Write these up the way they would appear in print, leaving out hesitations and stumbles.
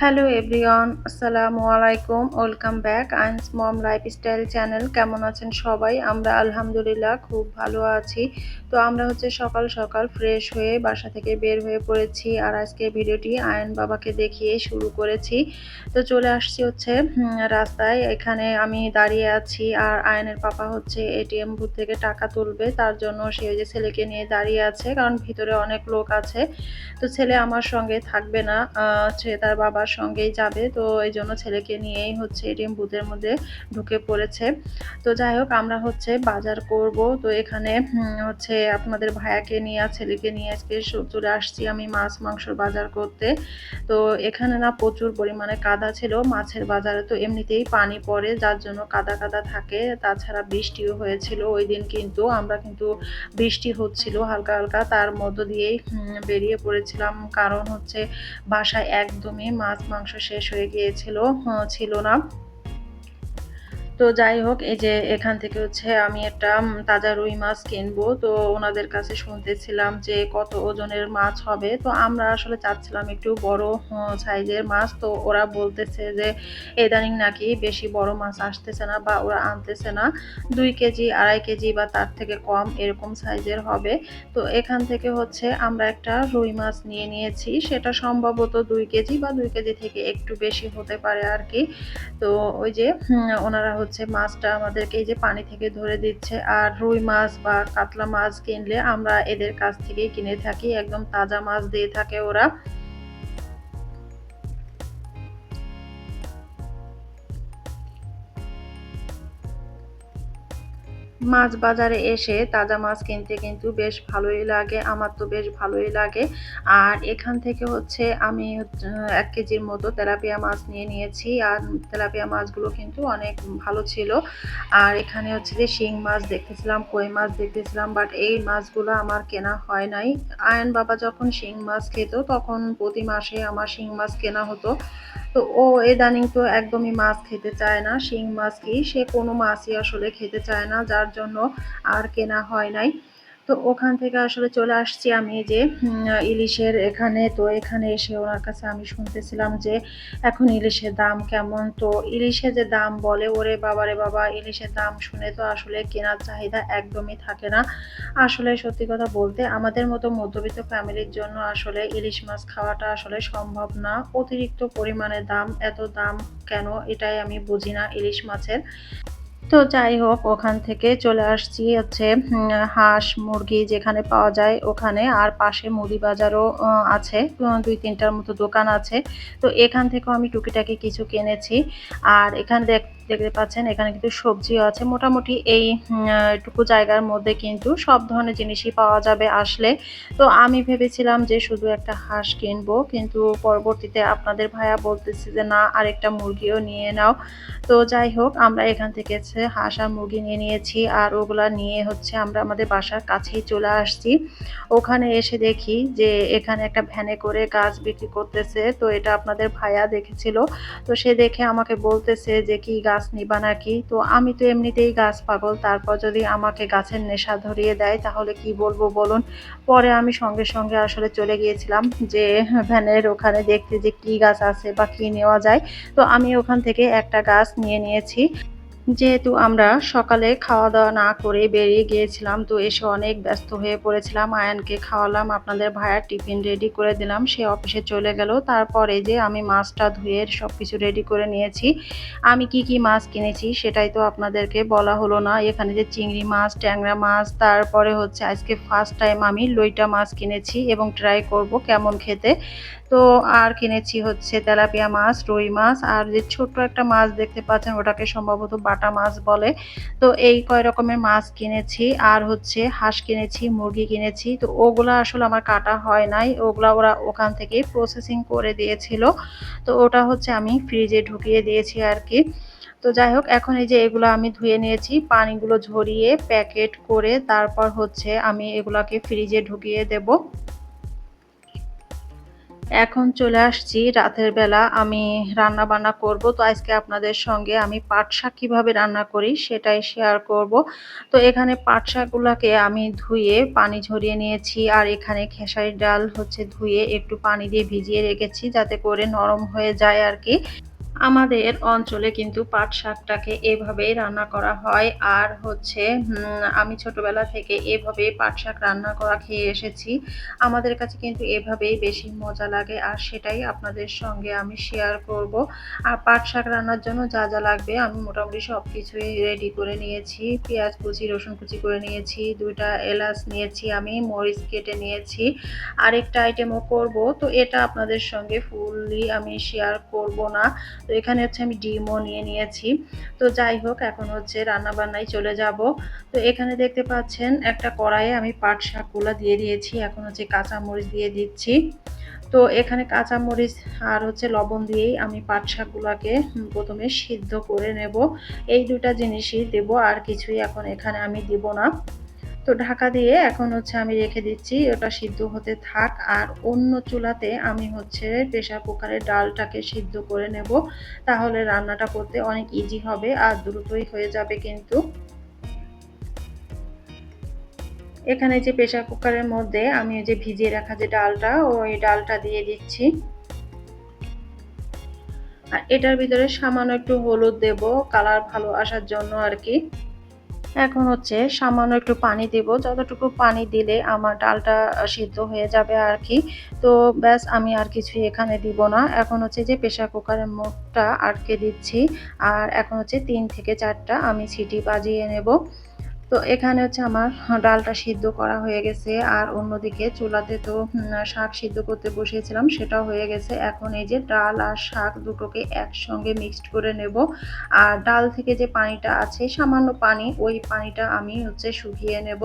Hello everyone, আসসালামু আলাইকুম। Welcome back Ain's mom lifestyle channel. কেমন আছেন সবাই? আমরা আলহামদুলিল্লাহ খুব ভালো আছি। তো আমরা সকাল সকাল ফ্রেশ হয়ে বাসা থেকে বের হয়ে পড়েছি। আর আজকে ভিডিওটি আয়ন বাবাকে দেখিয়ে শুরু করেছি। তো চলে আসছি রাস্তায়। এখানে আমি দাঁড়িয়ে আছি আর আয়নের পাপা এটিএম বুথ থেকে টাকা তুলবে। তার জন্য সে ওই যে ছেলেকে নিয়ে দাঁড়িয়ে আছে, কারণ ভিতরে অনেক লোক আছে। তো ছেলে আমার সঙ্গে থাকবে না, সে তার বাবার সঙ্গেই যাবে। তো এই জন্য ছেলেকে নিয়েই এটিএম বুথের মধ্যে ঢুকে পড়েছে। তো যাই হোক, আমরা বাজার করব। তো এখানে আপনাদের ভাইয়াকে নিয়ে আর ছেলেকে নিয়ে আজকে চলে আসছি আমি মাছ মাংসর বাজার করতে। তো এখানে না প্রচুর পরিমাণে কাদা ছিল মাছের বাজারে। তো এমনিতেই পানি পড়ে, যার জন্য কাদা কাদা থাকে। তাছাড়া বৃষ্টিও হয়েছিল ওই দিন, কিন্তু বৃষ্টি হচ্ছিল হালকা হালকা, তার মধ্য দিয়েই বেরিয়ে পড়েছিলাম। কারণ বাসায় একদমই মাছ মাংস শেষ হয়ে গিয়েছিল, ছিল না। তো যাই হোক, এই যে এখান থেকে আমি একটা তাজা রুই মাছ কিনবো। তো ওনাদের কাছে শুনতেছিলাম যে কত ওজনের মাছ হবে। তো আমরা আসলে চাচ্ছিলাম একটু বড় সাইজের মাছ। তো ওরা বলতেছে যে ইদানিং নাকি বেশি বড় মাছ আসতেছে না বা ওরা আনতেছে না, 2 কেজি 2.5 কেজি বা তার থেকে কম এরকম সাইজের হবে। তো এখান থেকে আমরা একটা রুই মাছ নিয়ে নিয়েছি। সেটা সম্ভবত 2 কেজি বা 2 কেজি থেকে একটু বেশি হতে পারে আর কি। তো ওই যে ওনারা মাছটা আমাদেরকে এই যে পানি থেকে ধরে দিচ্ছে। আর রুই মাছ বা কাতলা মাছ কিনলে আমরা এদের কাছ থেকেই কিনে থাকি, একদম তাজা মাছ দিয়ে থাকে ওরা। মাছ বাজারে এসে তাজা মাছ কিনতে কিন্তু বেশ ভালোই লাগে, আমার তো বেশ ভালোই লাগে। আর এখান থেকে আমি 1 কেজির মতো তেলাপিয়া মাছ নিয়ে নিয়েছি। আর তেলাপিয়া মাছগুলো কিন্তু অনেক ভালো ছিল। আর এখানে যে শিং মাছ দেখতেছিলাম, কই মাছ দেখতেছিলাম, বাট এই মাছগুলো আমার কেনা হয় নাই। আয়ন বাবা যখন শিং মাছ খেত তখন প্রতি মাসে আমার শিং মাছ কেনা হতো। তো ও ইদানিং তো একদমই মাছ খেতে চায় না, শিং মাছ কি সে কোনো মাছই আসলে খেতে চায় না, যার জন্য আর কেনা হয় নাই। তো ওখান থেকে আসলে চলে আসছি আমি যে ইলিশের এখানে। তো এখানে এসে ওনার কাছে আমি শুনতেছিলাম যে এখন ইলিশের দাম কেমন। তো ইলিশের যে দাম বলে, ওরে বাবা রে বাবা, ইলিশের দাম শুনে তো আসলে কেনার চাহিদা একদমই থাকে না। আসলে সত্যি কথা বলতে আমাদের মতো মধ্যবিত্ত ফ্যামিলির জন্য আসলে ইলিশ মাছ খাওয়াটা আসলে সম্ভব না। অতিরিক্ত পরিমাণে দাম, এত দাম কেন এটাই আমি বুঝি না ইলিশ মাছের। তো যাই হোক, ওখান থেকে চলে আসছি হাঁস মুরগি যেখানে পাওয়া যায় ওখানে। আর পাশে মুদি বাজারও আছে, 2-3টার মতো দোকান আছে। তো এখান থেকেও আমি টুকিটাকি কিছু কিনেছি। আর এখানে দেখতে পাচ্ছেন এখানে কিন্তু সবজিও আছে। মোটামুটি এই টুকু জায়গার মধ্যে কিন্তু সব ধরনের জিনিসই পাওয়া যাবে আসলে। তো আমি ভেবেছিলাম যে শুধু একটা হাঁস কিনবো, কিন্তু পরবর্তীতে আপনাদের ভাইয়া বলতেছে যে না, আরেকটা মুরগিও নিয়ে নাও। তো যাই হোক, আমরা এখান থেকে হাঁস আর মুরগি নিয়ে নিয়েছি। আর ওগুলা নিয়ে আমরা আমাদের বাসার কাছেই চলে আসছি। ওখানে এসে দেখি যে এখানে একটা ভ্যানে করে গাছ বিক্রি করতেছে। তো এটা আপনাদের ভাইয়া দেখেছিল। তো সে দেখে আমাকে বলতেছে যে কি গাছ নিবা নাকি। তো আমি তো এমনিতেই গাছ পাগল, তারপর যদি আমাকে গাছের নেশা ধরিয়ে দেয় তাহলে কি বলবো বলুন। পরে আমি সঙ্গে সঙ্গে আসলে চলে গিয়েছিলাম যে ভ্যানের ওখানে দেখতে যে কি গাছ আছে বা কি নেওয়া যায়। তো আমি ওখান থেকে একটা গাছ নিয়ে নিয়েছি। যেহেতু আমরা সকালে খাওয়া দাওয়া না করে বেরিয়ে গিয়েছিলাম, তো এসে অনেক ব্যস্ত হয়ে পড়েছিলাম। আয়ানকে খাওয়ালাম, আপনাদের ভাইয়ার টিফিন রেডি করে দিলাম, সে অফিসে চলে গেল। তারপরে যে আমি মাছটা ধুয়ে সব কিছু রেডি করে নিয়েছি। আমি কি কি মাছ কিনেছি সেটাই তো আপনাদেরকে বলা হলো না। এখানে যে চিংড়ি মাছ, ট্যাংরা মাছ, তারপরে আজকে ফার্স্ট টাইম আমি লইটা মাছ কিনেছি এবং ট্রাই করব কেমন খেতে। তো আর কিনেছি তেলাপিয়া মাছ, রুই মাছ, আর যে ছোট্ট একটা মাছ দেখতে পাচ্ছেন ওটাকে সম্ভবত বাটা মাছ বলে। তো এই কয় রকমের মাছ কিনেছি। আর হাঁস কিনেছি, মুরগি কিনেছি। তো ওগুলা আসলে আমার কাটা হয় নাই, ওগুলা ওরা ওখান থেকে প্রসেসিং করে দিয়েছিল। তো ওটা আমি ফ্রিজে ঢুকিয়ে দিয়েছি আর কি। তো যাই হোক, এখন এই যে এগুলো আমি ধুয়ে নিয়েছি, পানিগুলো ঝরিয়ে প্যাকেট করে তারপর আমি এগুলাকে ফ্রিজে ঢুকিয়ে দেব। এখন চলে আসছি রাতের বেলা আমি রান্না-বান্না করব। তো আজকে আপনাদের সঙ্গে আমি পাট শাক কিভাবে রান্না করি সেটাই শেয়ার করব। তো এখানে পাট শাকগুলাকে আমি ধুয়ে পানি ঝরিয়ে নিয়েছি। আর এখানে খেসারির ডাল হচ্ছে ধুয়ে একটু পানি দিয়ে ভিজিয়ে রেখেছি যাতে করে নরম হয়ে যায় আরকি। আমাদের অঞ্চলে কিন্তু পাট শাকটাকে এভাবেই রান্না করা হয়। আর হচ্ছে আমি ছোটবেলা থেকে এভাবেই পাট শাক রান্না করা খেয়ে এসেছি। আমাদের কাছে কিন্তু এভাবেই বেশি মজা লাগে আর সেটাই আপনাদের সঙ্গে আমি শেয়ার করব। আর পাট শাক রান্নার জন্য যা, যা লাগবে আমি মোটামুটি সবকিছুই রেডি করে নিয়েছি। পেঁয়াজ কুচি, রসুন কুচি করে নিয়েছি, ২ টা এলাচ নিয়েছি আমি, মরিচ কেটে নিয়েছি। আরেকটা আইটেমও করব। তো এটা আপনাদের সঙ্গে ফুললি আমি শেয়ার করব না। তো এখানে হচ্ছে আমি ডিমও নিয়ে নিয়েছি। তো যাই হোক এখন হচ্ছে রান্নাবান্নায় চলে যাব। তো এখানে দেখতে পাচ্ছেন একটা কড়াইয়ে আমি পাট শাকগুলা দিয়ে দিয়েছি। এখন হচ্ছে কাঁচামরিচ দিয়ে দিচ্ছি। তো এখানে কাঁচামরিচ আর হচ্ছে লবণ দিয়েই আমি পাট শাকগুলাকে প্রথমে সিদ্ধ করে নেব। এই ২ টা জিনিসই দেব, আর কিছুই এখন এখানে আমি দিব না। তো ঢাকা দিয়ে এখন হচ্ছে আমি রেখে দিচ্ছি, ওটা সিদ্ধ হতে থাক। আর অন্য চুলাতে আমি হচ্ছে প্রেসার কুকারে ডালটাকে সিদ্ধ করে নেব। তাহলে রান্নাটা করতে অনেক ইজি হবে আর দ্রুতই হয়ে যাবে কিন্তু। এখানে যে প্রেসার কুকারের মধ্যে আমি যে ভিজিয়ে রাখা যে ডালটা, ওই ডালটা দিয়ে দিচ্ছি। আর এটার ভিতরে সামান্য একটু হলুদ দেব, কালার ভালো আসার জন্য আরকি। এখন হচ্ছে সামান্য একটু পানি দেব। যতটুকু পানি দিলে আমার ডালটা সিদ্ধ হয়ে যাবে আরকি। তো ব্যাস আমি আর কিছুই এখানে দিব না। এখন হচ্ছে যে প্রেসার কুকারের মুখটা আটকে দিচ্ছি। আর এখন হচ্ছে ৩ থেকে ৪ টা আমি সিটি বাজিয়ে নেব। তো এখানে হচ্ছে আমার ডালটা সিদ্ধ করা হয়ে গেছে। আর অন্যদিকে চুলাতে তো শাক সিদ্ধ করতে বসিয়েছিলাম, সেটাও হয়ে গেছে। এখন এই যে ডাল আর শাক দুটোকে একসঙ্গে মিক্সড করে নেব। আর ডাল থেকে যে পানিটা আছে সামান্য পানি, ওই পানিটা আমি হচ্ছে শুকিয়ে নেব।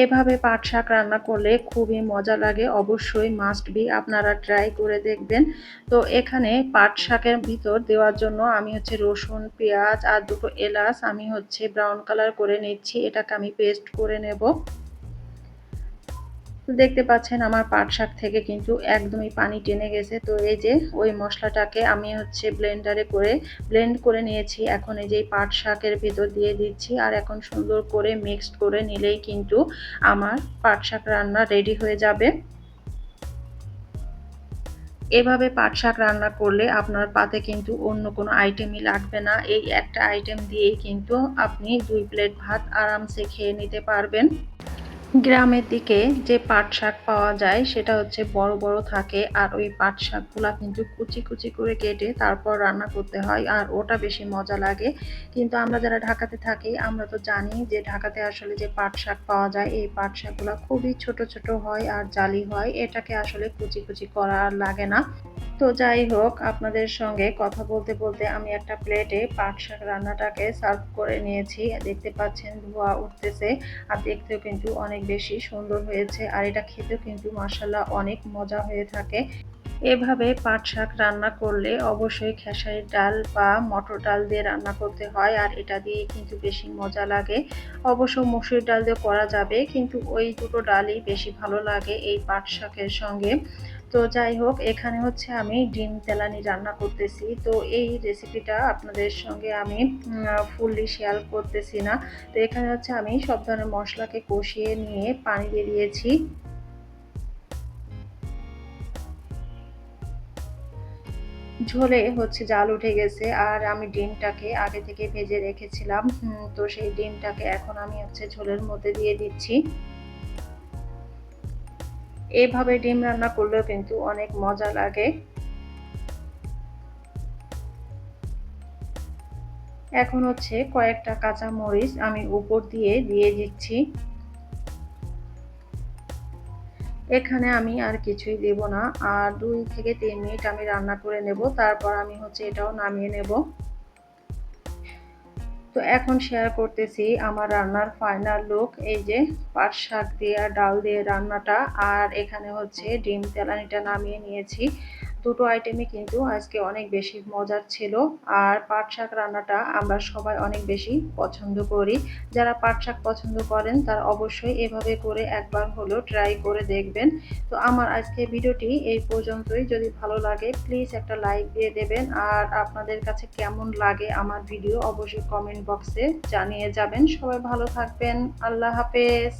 এভাবে পাট শাক রান্না করলে খুবই মজা লাগে। অবশ্যই মাস্ট বি আপনারা ট্রাই করে দেখবেন। তো এখানে পাট শাকের ভিতর দেওয়ার জন্য আমি হচ্ছে রসুন, পেঁয়াজ আর ২ টো এলাচ আমি হচ্ছে ব্রাউন কালার করে নিচ্ছি। এটাকে আমি পেস্ট করে নেব। দেখতে পাচ্ছেন আমার পাট শাক থেকে কিন্তু একদমই পানি টেনে গেছে। তো এই যে ওই মশলাটাকে আমি হচ্ছে ব্লেন্ড করে নিয়েছি। এখন এই যে পাট শাকের ভিতর দিয়ে দিচ্ছি। আর এখন সুন্দর করে মিক্সড করে নিলেই কিন্তু আমার পাট শাক রান্না রেডি হয়ে যাবে। এভাবে পাট শাক রান্না করলে আপনার পাতে কিন্তু অন্য কোনো আইটেমই লাগবে না। এই একটা আইটেম দিয়েই কিন্তু আপনি ২ প্লেট ভাত আরামসে খেয়ে নিতে পারবেন। গ্রামের দিকে যে পাট শাক পাওয়া যায় সেটা হচ্ছে বড় বড় থাকে। আর ওই পাট শাকগুলা কিন্তু কুচি কুচি করে কেটে তারপর রান্না করতে হয়, আর ওটা বেশি মজা লাগে। কিন্তু আমরা যারা ঢাকাতে থাকি আমরা তো জানি যে ঢাকাতে আসলে যে পাট শাক পাওয়া যায় এই পাট শাকগুলা খুবই ছোট ছোট হয় আর জালি হয়, এটাকে আসলে কুচি কুচি করা আর লাগে না। তো যাই হোক, আপনাদের সঙ্গে কথা বলতে বলতে আমি একটা প্লেটে পাট শাক রান্নাটাকে সার্ভ করে নিয়েছি। দেখতে পাচ্ছেন ধোঁয়া উঠতেছে আর দেখতেও কিন্তু অনেক বেশি সুন্দর হয়েছে। আর এটা খেতেও কিন্তু মাশাআল্লাহ অনেক মজা হয়ে থাকে। এভাবে পাট শাক রান্না করলে অবশ্যই খেসারির ডাল বা মটর ডাল দিয়ে রান্না করতে হয়, আর এটা দিয়ে কিন্তু বেশি মজা লাগে। অবশ্য মসুর ডাল দিয়ে করা যাবে, কিন্তু ওই দুটো ডালই বেশি ভালো লাগে এই পাট শাকের সঙ্গে। তো যাই হোক, এখানে হচ্ছে আমি ডিম তেলানি রান্না করতেছি। তো এই রেসিপিটা আপনাদের সঙ্গে আমি ফুললি শেয়ার করতেছি না। তো এখানে হচ্ছে আমি সব ধরনের মশলাকে কষিয়ে নিয়ে পানি দিয়ে দিয়েছি। ঝোলে হচ্ছে জাল উঠে গেছে আর আমি ডিমটাকে আগে থেকে ভেজে রেখেছিলাম। তো সেই ডিমটাকে এখন আমি হচ্ছে ঝোলের মধ্যে দিয়ে দিচ্ছি। এভাবে ডিম রান্না করলেও কিন্তু অনেক মজা লাগে। এখন হচ্ছে কয়েকটা কাঁচা মরিচ আমি উপর দিয়ে দিয়ে দিচ্ছি। এখানে আমি আর কিছুই দেব না। আর ২ থেকে ৩ মিনিট আমি রান্না করে নেব। তারপর আমি হচ্ছে এটাও নামিয়ে নেব। তো এখন শেয়ার করতেছি আমার রান্নার ফাইনাল লুক। এই যে পাট শাক দিয়ে আর ডাল দিয়ে রান্নাটা, আর এখানে হচ্ছে ডিম তেলানিটা নামিয়ে নিয়েছি। দুটো আইটেমই কিন্তু আজকে অনেক বেশি মজার ছিল। আর পাট শাক রান্নাটা আমরা সবাই অনেক বেশি পছন্দ করি। যারা পাট শাক পছন্দ করেন তারা অবশ্যই এভাবে করে একবার হলেও ট্রাই করে দেখবেন। তো আমার আজকে ভিডিওটি এই পর্যন্তই। যদি ভালো লাগে প্লিজ একটা লাইক দিয়ে দেবেন। আর আপনাদের কাছে কেমন লাগে আমার ভিডিও অবশ্যই কমেন্ট বক্সে জানিয়ে যাবেন। সবাই ভালো থাকবেন। আল্লাহ হাফেজ।